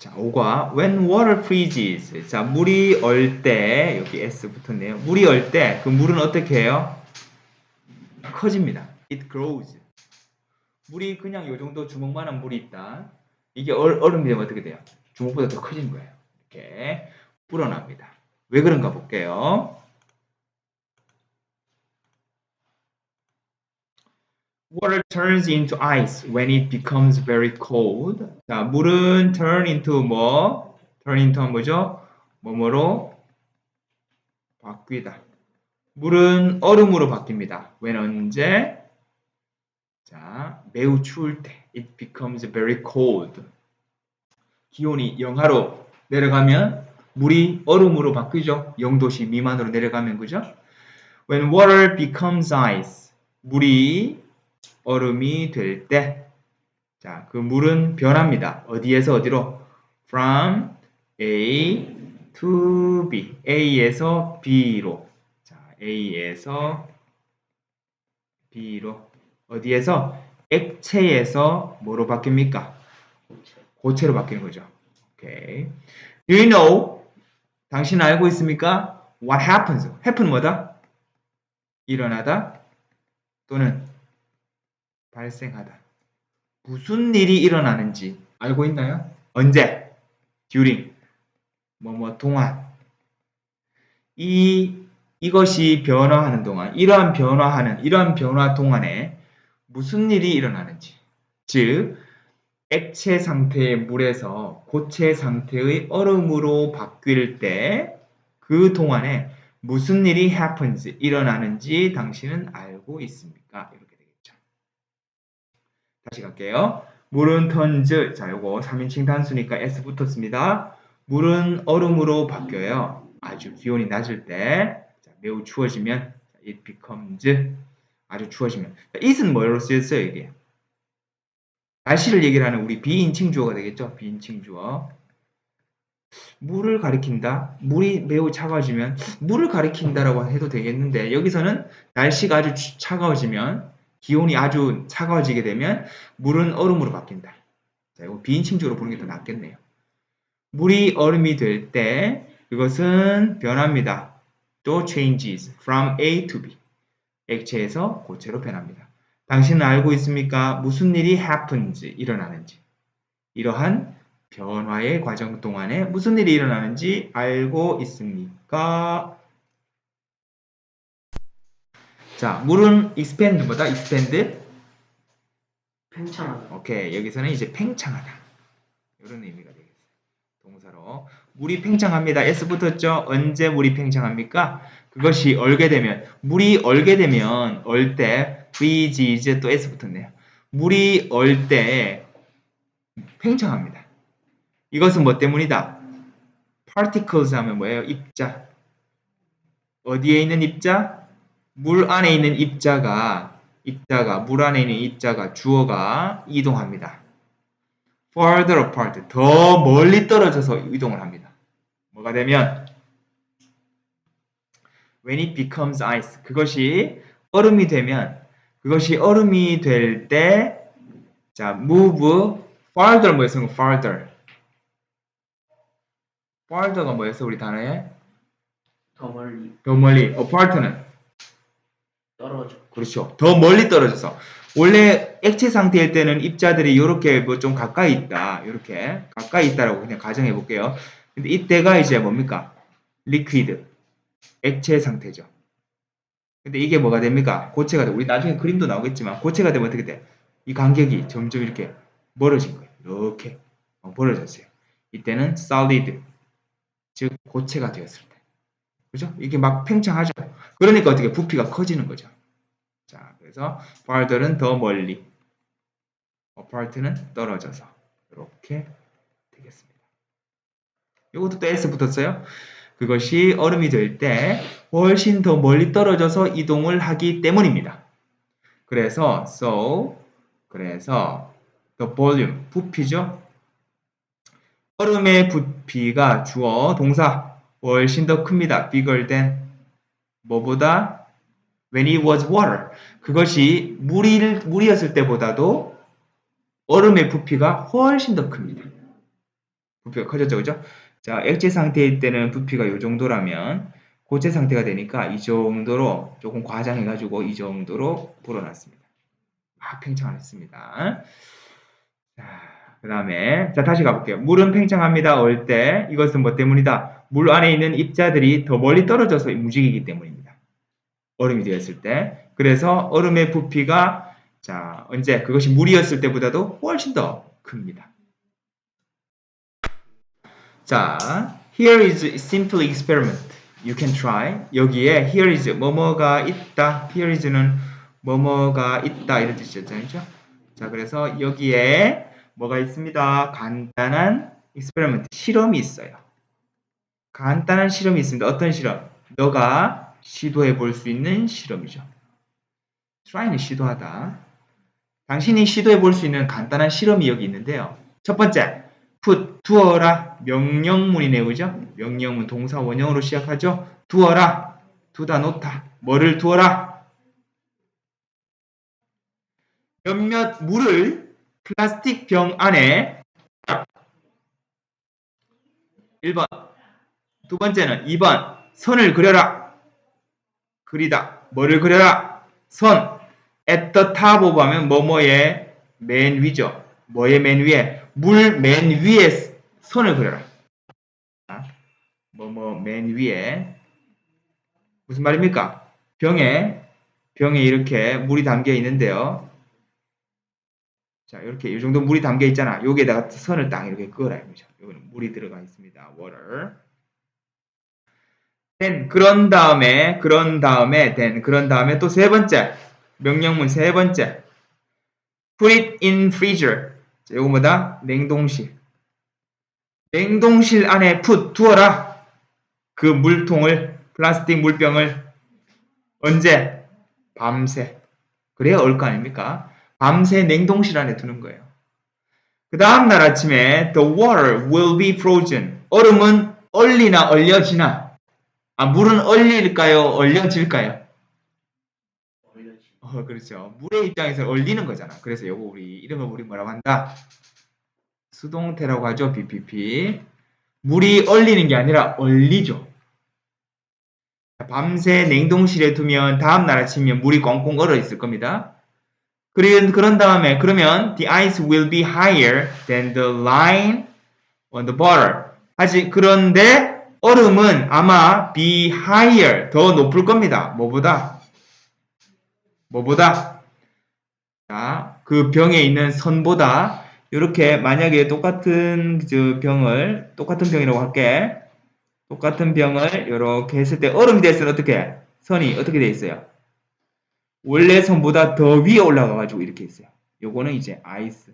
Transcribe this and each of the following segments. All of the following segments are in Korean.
자, 5과 when water freezes. 자, 물이 얼 때, 여기 S 붙었네요. 물이 얼 때, 그 물은 어떻게 해요? 커집니다. It grows. 물이 그냥 요 정도 주먹만한 물이 있다. 이게 얼음이 되면 어떻게 돼요? 주먹보다 더 커지는 거예요. 이렇게 불어납니다. 왜 그런가 볼게요. Water turns into ice when it becomes very cold. 자, 물은 turn into 뭐? turn into 뭐죠? 뭐뭐로 바뀌다. 물은 얼음으로 바뀝니다. when 언제? 자, 매우 추울 때. It becomes very cold. 기온이 영하로 내려가면 물이 얼음으로 바뀌죠. 0도씨 미만으로 내려가면 그죠? When water becomes ice. 물이 얼음이 될 때, 자, 그 물은 변합니다. 어디에서 어디로? From A to B. A에서 B로. 자, A에서 B로. 어디에서? 액체에서 뭐로 바뀝니까? 고체로 바뀌는 거죠. 오케이. Do you know? 당신 알고 있습니까? What happens? happen 뭐다? 일어나다 또는 발생하다. 무슨 일이 일어나는지 알고 있나요? 언제? during 뭐뭐 동안 이것이 변화하는 동안 이러한 변화 동안에 무슨 일이 일어나는지 즉 액체 상태의 물에서 고체 상태의 얼음으로 바뀔 때 그 동안에 무슨 일이 happens 일어나는지 당신은 알고 있습니까? 이렇게 되겠죠. 다시 갈게요. 물은 turns 자 요거 3인칭 단수니까 S 붙었습니다. 물은 얼음으로 바뀌어요. 아주 기온이 낮을 때 자, 매우 추워지면 it becomes 아주 추워지면 it은 뭐로 쓰였어요 이게? 날씨를 얘기를 하는 우리 비인칭 주어가 되겠죠. 비인칭 주어. 물을 가리킨다. 물이 매우 차가워지면 물을 가리킨다라고 해도 되겠는데 여기서는 날씨가 아주 차가워지면 기온이 아주 차가워지게 되면 물은 얼음으로 바뀐다. 자, 이거 비인칭적으로 보는 게 더 낫겠네요. 물이 얼음이 될 때 그것은 변합니다. 또 changes from A to B. 액체에서 고체로 변합니다. 당신은 알고 있습니까? 무슨 일이 happens 일어나는지. 이러한 변화의 과정 동안에 무슨 일이 일어나는지 알고 있습니까? 자, 물은 expand보다 expand? 팽창하다. 오케이, 여기서는 이제 팽창하다. 이런 의미가 되겠어요. 동사로. 물이 팽창합니다. S 붙었죠? 언제 물이 팽창합니까? 그것이 얼게 되면, 물이 얼게 되면, 얼 때, freezes 또 S 붙었네요. 물이 얼 때 팽창합니다. 이것은 뭐 때문이다? particles 하면 뭐예요? 입자. 어디에 있는 입자? 물 안에 있는 입자가 물 안에 있는 입자가 주어가 이동합니다. Further apart, 더 멀리 떨어져서 이동을 합니다. 뭐가 되면 when it becomes ice, 그것이 얼음이 되면 그것이 얼음이 될 때 자, move farther 뭐였어요? farther. farther가 뭐였어? 우리 단어에? 더 멀리. 더 멀리. apart는 떨어져. 그렇죠. 더 멀리 떨어져서. 원래 액체 상태일 때는 입자들이 이렇게 뭐 좀 가까이 있다. 이렇게 가까이 있다라고 그냥 가정해 볼게요. 근데 이때가 이제 뭡니까? 리퀴드. 액체 상태죠. 근데 이게 뭐가 됩니까? 고체가 돼. 우리 나중에 그림도 나오겠지만 고체가 되면 어떻게 돼? 이 간격이 점점 이렇게 멀어진 거예요. 이렇게 멀어졌어요. 이때는 solid. 즉 고체가 되었을 때. 그죠? 이게 막 팽창하죠. 그러니까 어떻게 부피가 커지는 거죠. 자, 그래서 farther는 더 멀리, apart는 떨어져서 이렇게 되겠습니다. 이것도 또 S 붙었어요. 그것이 얼음이 될 때 훨씬 더 멀리 떨어져서 이동을 하기 때문입니다. 그래서 그래서 the volume, 부피죠. 얼음의 부피가 주어 동사 훨씬 더 큽니다. bigger than 뭐보다 when it was water. 그것이 물이었을 때보다도 얼음의 부피가 훨씬 더 큽니다. 부피가 커졌죠, 그죠? 자, 액체 상태일 때는 부피가 이 정도라면 고체 상태가 되니까 이 정도로 조금 과장해가지고 이 정도로 불어났습니다. 막 팽창 안 했습니다. 자, 그 다음에 자 다시 가볼게요. 물은 팽창합니다. 올 때 이것은 뭐 때문이다? 물 안에 있는 입자들이 더 멀리 떨어져서 움직이기 때문입니다. 얼음이 되었을 때. 그래서 얼음의 부피가 자 언제 그것이 물이었을 때보다도 훨씬 더 큽니다. 자, here is simple experiment. You can try. 여기에 here is 뭐뭐가 있다. here is는 뭐뭐가 있다 이런 뜻이었잖아요. 자, 그래서 여기에 뭐가 있습니다. 간단한 experiment 실험이 있어요. 간단한 실험이 있습니다. 어떤 실험? 너가 시도해 볼 수 있는 실험이죠. try는 시도하다. 당신이 시도해 볼 수 있는 간단한 실험이 여기 있는데요. 첫 번째, put 두어라 명령문이네요, 그죠? 명령문 동사 원형으로 시작하죠. 두어라, 두다 놓다. 뭐를 두어라? 몇몇 물을 플라스틱 병 안에 1번. 두 번째는 2번. 선을 그려라. 그리다. 뭐를 그려라? 선. at the top of 하면 뭐뭐의 맨 위죠. 뭐의 맨 위에? 물 맨 위에 선을 그려라. 뭐뭐 맨 위에 무슨 말입니까? 병에 이렇게 물이 담겨 있는데요. 자, 이렇게 이 정도 물이 담겨 있잖아. 여기에다가 선을 딱 이렇게 그어라 이거죠. 여기는 물이 들어가 있습니다. water. then 그런 다음에 또 세 번째 명령문 세 번째 put it in freezer. 자, 이거 뭐다? 냉동실. 냉동실 안에 put 두어라. 그 물통을 플라스틱 물병을 언제? 밤새. 그래야 올 거 아닙니까? 밤새 냉동실 안에 두는 거예요. 그 다음날 아침에 the water will be frozen. 얼음은 얼리나 얼려지나? 물은 얼릴까요? 얼려질까요? 그렇죠. 물의 입장에서 얼리는 거잖아. 그래서 요거 이런 걸 우리 뭐라고 한다? 수동태라고 하죠. BPP. 물이 얼리는 게 아니라 얼리죠. 밤새 냉동실에 두면 다음날 아침이면 물이 꽁꽁 얼어 있을 겁니다. 그런 다음에 그러면 the ice will be higher than the line on the border. 그런데 얼음은 아마 be higher 더 높을 겁니다. 뭐보다? 자, 그 병에 있는 선보다 이렇게 만약에 똑같은 병이라고 할게. 똑같은 병을 이렇게 했을 때 얼음이 됐을 때 어떻게? 선이 어떻게 돼 있어요? 원래 선보다 더 위에 올라가가지고 이렇게 있어요. 요거는 이제 아이스.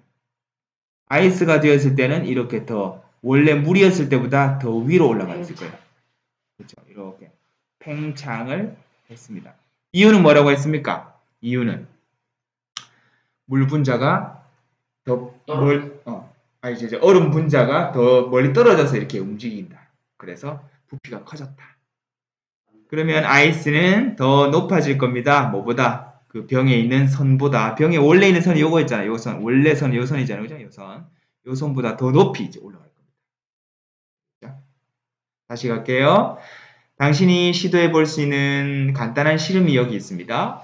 아이스가 되었을 때는 이렇게 더 원래 물이었을 때보다 더 위로 올라가 있을 거예요. 그렇죠. 이렇게 팽창을 했습니다. 이유는 뭐라고 했습니까? 이유는 물 분자가 이제 얼음 분자가 더 멀리 떨어져서 이렇게 움직인다. 그래서 부피가 커졌다. 그러면 아이스는 더 높아질 겁니다. 뭐보다? 그 병에 있는 선보다. 병에 원래 있는 선이 요거 있잖아요. 요 선. 원래 선이 요 선이잖아요. 그죠? 요 선. 요 선보다 더 높이 이제 올라갈 겁니다. 자, 다시 갈게요. 당신이 시도해 볼 수 있는 간단한 실험이 여기 있습니다.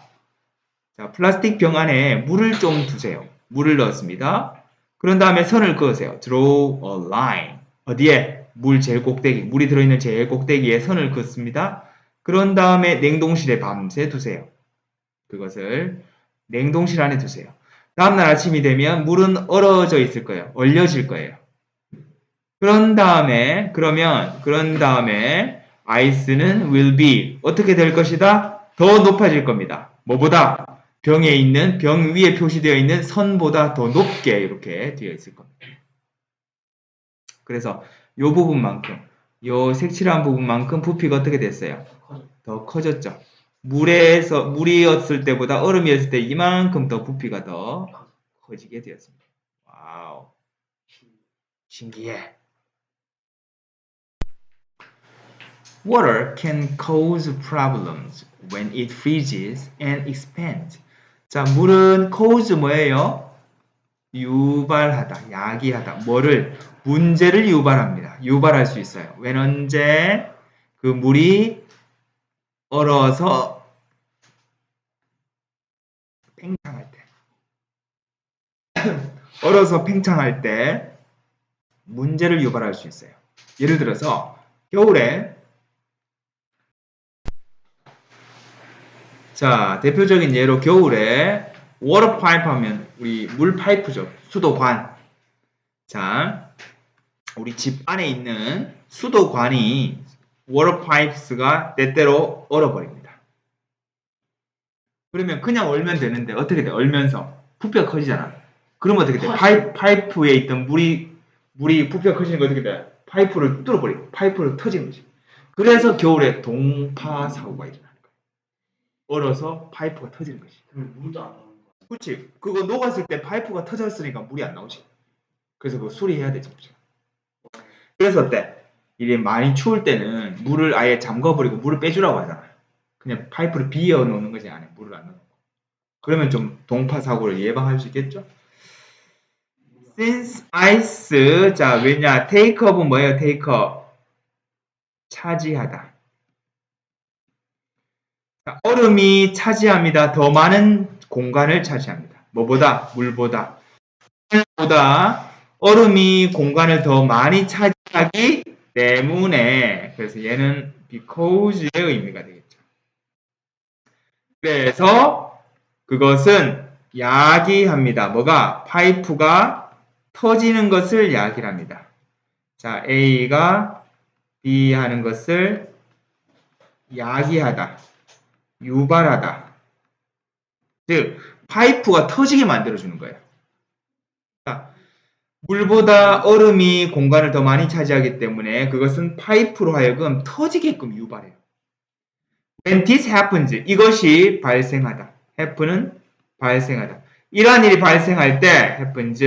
자, 플라스틱 병 안에 물을 좀 두세요. 물을 넣었습니다. 그런 다음에 선을 그으세요. Draw a line. 어디에? 물이 들어있는 제일 꼭대기에 선을 그었습니다. 그런 다음에 냉동실에 밤새 두세요. 그것을 냉동실 안에 두세요. 다음날 아침이 되면 물은 얼어져 있을 거예요. 얼려질 거예요. 그런 다음에 아이스는 will be 어떻게 될 것이다? 더 높아질 겁니다. 뭐보다? 병 위에 표시되어 있는 선보다 더 높게 이렇게 되어 있을 겁니다. 그래서 요 부분만큼, 요 색칠한 부분만큼 부피가 어떻게 됐어요? 더 커졌죠. 물이었을 때보다 얼음이었을 때 이만큼 더 부피가 더 커지게 되었습니다. 와우. 신기해. Water can cause problems when it freezes and expands. 자, 물은 cause 뭐예요? 유발하다, 야기하다. 뭐를? 문제를 유발합니다. 유발할 수 있어요. when 언제? 그 물이 얼어서 팽창할 때. 얼어서 팽창할 때 문제를 유발할 수 있어요. 예를 들어서 겨울에 자, 대표적인 예로 겨울에 워터 파이프 하면 우리 물 파이프죠. 수도관. 자, 우리 집 안에 있는 수도관이 워터 파이프스가 때때로 얼어버립니다. 그러면 그냥 얼면 되는데 어떻게 돼? 얼면서 부피가 커지잖아. 그러면 어떻게 돼? 파이프에 있던 물이 부피가 커지는 거 어떻게 돼? 파이프를 뚫어버리고 파이프를 터지는 거지. 그래서 겨울에 동파 사고가 일어나는 거야. 얼어서 파이프가 터지는 거지. 그럼 물도 안 나오는 거야. 그렇지. 그거 녹았을 때 파이프가 터졌으니까 물이 안 나오지. 그래서 그거 수리해야 되지. 그래서 어때? 이게 많이 추울 때는 물을 아예 잠궈버리고 물을 빼주라고 하잖아. 그냥 파이프를 비워 놓는 거지 안에 물을 안 넣고. 그러면 좀 동파 사고를 예방할 수 있겠죠? Since ice, 자 왜냐? take up은 뭐예요? take up. 차지하다. 자, 얼음이 차지합니다. 더 많은 공간을 차지합니다. 뭐보다? 물보다. 물보다 얼음이 공간을 더 많이 차지하기 때문에 그래서 얘는 because의 의미가 되겠죠. 그래서 그것은 야기합니다. 뭐가? 파이프가 터지는 것을 야기합니다. 자, A가 B 하는 것을 야기하다, 유발하다. 즉, 파이프가 터지게 만들어주는 거예요. 자, 물보다 얼음이 공간을 더 많이 차지하기 때문에 그것은 파이프로 하여금 터지게끔 유발해요. When this happens, 이것이 발생하다. happen은 발생하다. 이러한 일이 발생할 때 happens,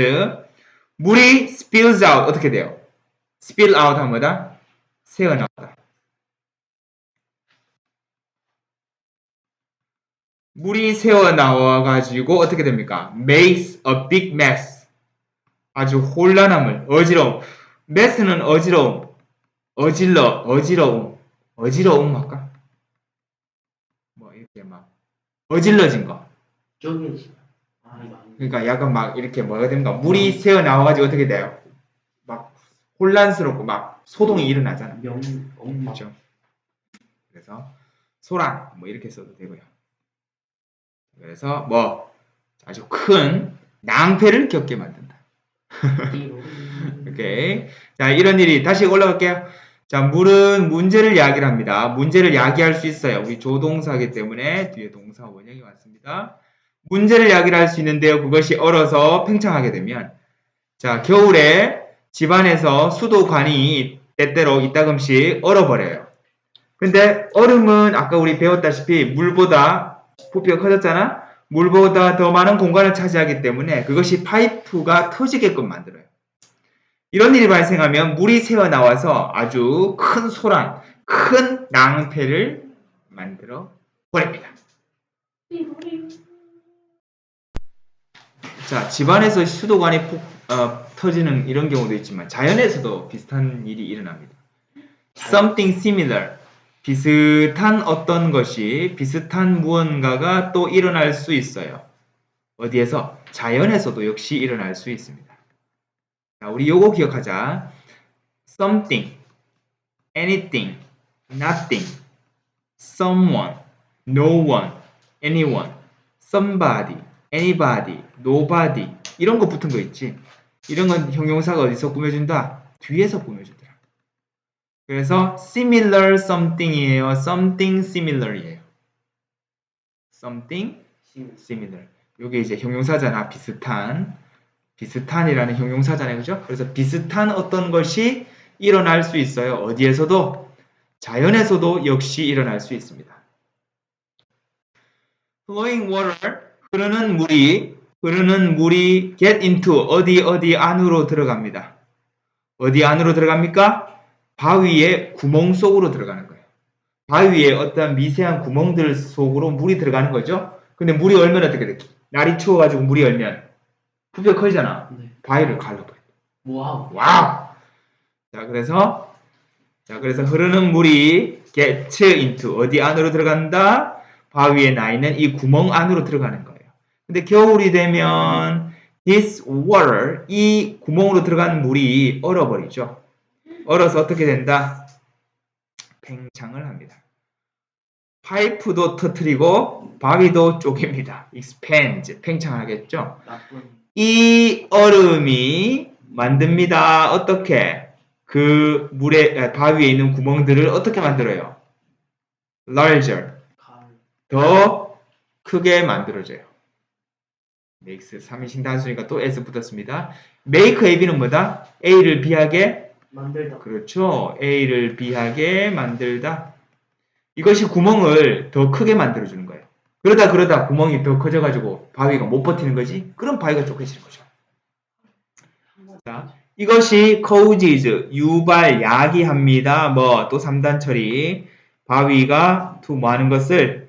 물이 spills out, 어떻게 돼요? spill out 하면 뭐다? 새어나오다. 물이 새어나와가지고 어떻게 됩니까? makes a big mess. 아주 혼란함을, 어지러움. mess는 어지러움, 어지러움 할까? 뭐 이렇게 막 어질러진 거. 저기 아 이거 아니야. 그러니까 약간 막 이렇게 뭐가 됩니까? 물이 새어나와가지고 어떻게 돼요? 막 혼란스럽고 막 소동이 일어나잖아. 엄마. 그렇죠? 그래서 소란 뭐 이렇게 써도 되고요. 그래서 뭐 아주 큰 낭패를 겪게 만든다. 오케이. 자, 이런 일이 다시 올라갈게요. 자, 물은 문제를 야기를 합니다. 문제를 야기할 수 있어요. 우리 조동사이기 때문에 뒤에 동사 원형이 왔습니다. 문제를 야기를 할 수 있는데요. 그것이 얼어서 팽창하게 되면 자, 겨울에 집안에서 수도관이 때때로 이따금씩 얼어버려요. 근데 얼음은 아까 우리 배웠다시피 물보다 부피가 커졌잖아? 물보다 더 많은 공간을 차지하기 때문에 그것이 파이프가 터지게끔 만들어요. 이런 일이 발생하면 물이 새어나와서 아주 큰 소란, 큰 낭패를 만들어 버립니다. 자, 집안에서 수도관이 터지는 이런 경우도 있지만 자연에서도 비슷한 일이 일어납니다. Something similar, 비슷한 어떤 것이, 비슷한 무언가가 또 일어날 수 있어요. 어디에서? 자연에서도 역시 일어날 수 있습니다. 자, 우리 요거 기억하자. Something, anything, nothing, someone, no one, anyone, somebody, anybody, nobody 이런 거 붙은 거 있지. 이런 건 형용사가 어디서 꾸며준다? 뒤에서 꾸며주더라. 그래서 similar something이에요. something similar이에요. something similar. 요게 이제 형용사잖아. 비슷한이라는 형용사잖아요. 그죠? 그래서 비슷한 어떤 것이 일어날 수 있어요. 어디에서도? 자연에서도 역시 일어날 수 있습니다. flowing water, 흐르는 물이 get into, 어디 안으로 들어갑니다. 어디 안으로 들어갑니까? 바위의 구멍 속으로 들어가는 거예요. 바위에 어떤 미세한 구멍들 속으로 물이 들어가는 거죠. 근데 물이 얼면 어떻게 돼? 날이 추워가지고 물이 얼면 부피가 커지잖아. 네. 바위를 갈라버려. 와우. 와우! 자, 그래서 흐르는 물이 get into 어디 안으로 들어간다? 바위에 나 있는 이 구멍 안으로 들어가는 거예요. 근데 겨울이 되면 this water 이 구멍으로 들어간 물이 얼어버리죠. 얼어서 어떻게 된다? 팽창을 합니다. 파이프도 터트리고 바위도 쪼갭니다. expand 팽창하겠죠. 나쁜. 이 얼음이 만듭니다. 어떻게? 그 물에 바위에 있는 구멍들을 어떻게 만들어요? larger 가을. 더 크게 만들어져요. makes 3인칭 단수니까 또 s 붙었습니다. make ab는 뭐다? a를 b하게 만들다. 그렇죠. a를 b하게 만들다. 이것이 구멍을 더 크게 만들어주는 거예요. 그러다 구멍이 더 커져가지고 바위가 못 버티는 거지. 그럼 바위가 좁혀지는 거죠. 자, 이것이 causes 유발 야기합니다. 뭐 또 3단 처리 바위가 to 뭐 하는 것을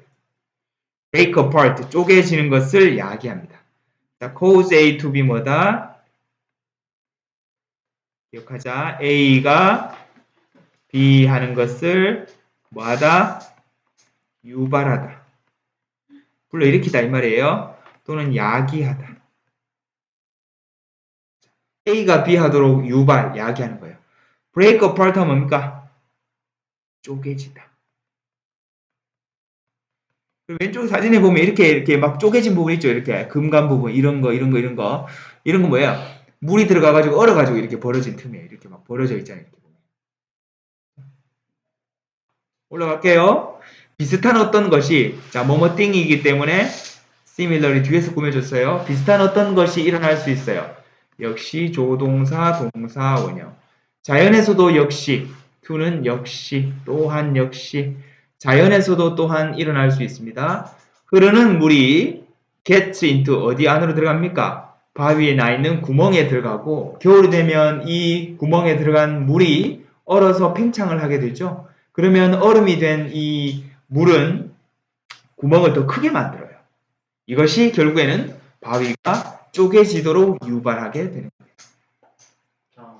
break apart 쪼개지는 것을 야기합니다. 자, cause A to B 뭐다? 기억하자. A가 B 하는 것을 뭐하다? 유발하다. 불러일으키다 이 말이에요. 또는 야기하다. A가 B 하도록 유발, 야기하는 거예요. break apart 하면 뭡니까? 쪼개지다. 왼쪽 사진에 보면 이렇게 막 쪼개진 부분 있죠. 이렇게 금간 부분 이런 거 뭐예요? 물이 들어가가지고 얼어가지고 이렇게 벌어진 틈이에요. 이렇게 막 벌어져 있잖아요. 이렇게 보면. 올라갈게요. 비슷한 어떤 것이 자 뭐뭐 띵이기 때문에 similarly 뒤에서 꾸며줬어요. 비슷한 어떤 것이 일어날 수 있어요. 역시 조동사, 동사, 원형. 자연에서도 역시 to는 역시 또한 역시 자연에서도 또한 일어날 수 있습니다. 흐르는 물이 gets into 어디 안으로 들어갑니까? 바위에 나 있는 구멍에 들어가고 겨울이 되면 이 구멍에 들어간 물이 얼어서 팽창을 하게 되죠. 그러면 얼음이 된 이 물은 구멍을 더 크게 만들어요. 이것이 결국에는 바위가 쪼개지도록 유발하게 되는 거예요. 자,